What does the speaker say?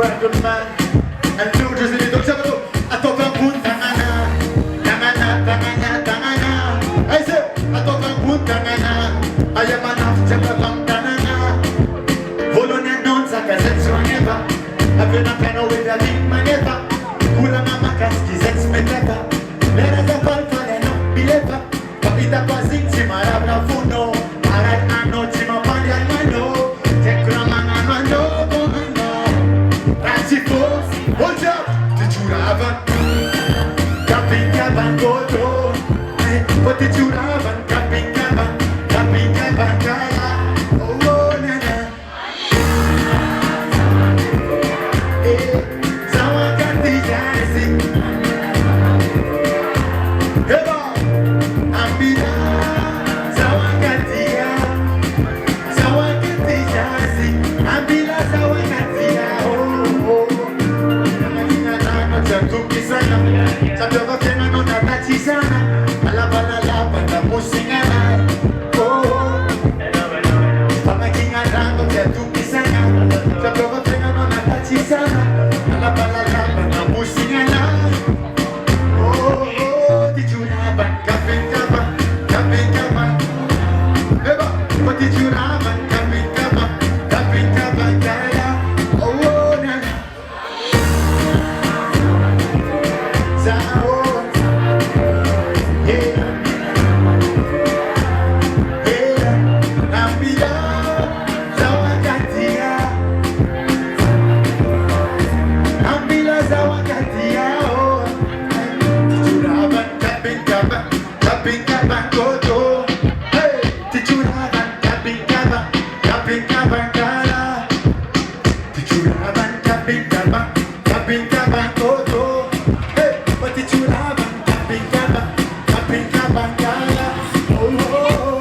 man. And New Jersey, don't you know? I talk about Tangana, Tangana, Tangana, Tangana. I say, I talk about Tangana. I am an after Tangana. Volonia non sa casette sur neva. Avec un piano with a big maneva. Kula mama kaski zets metaka. Lera za falfa no bileva. Papita passing si marabra funo. Arat ano si mapandi almano. Tekra mana mano komano. Ratifo, hold up. Tijuravan. Kaping kaban goto. But tijuravan kaping kaban. Kaping kaban kaya. Oh na na. Zawakati jasi. Heba. Ambida. Zawakati ya. Zawakati jasi. Ambila zawakati ya. Oh oh. Namanya nano jatuki sana. Sabyoga kena no natachi sana. Alabala labanda musingana. Oh oh. Pamaginga rango jatuki sana. Sabyoga kena no natachi sana. Alabala labanda musingana. Oh oh. Tijuraban kaping kaban. Kaping kaban. Eba. But tijuraban kaping kaban. Kaping kaban kaya. Oh oh na na. Zawo. Yeah. Yeah. Nambila. Zawakatia. Nambila zawakatia. Oh. Tijuraban kaping kaban. Kaping kaban koto. Hey. Tijuraban kaping kaban. Kaping kaban kala. Tijuraban kaping kaban. Kaping kaban koto. Hey. But tijuraban kaping kaban. Kaping kaban kala. Oh oh oh.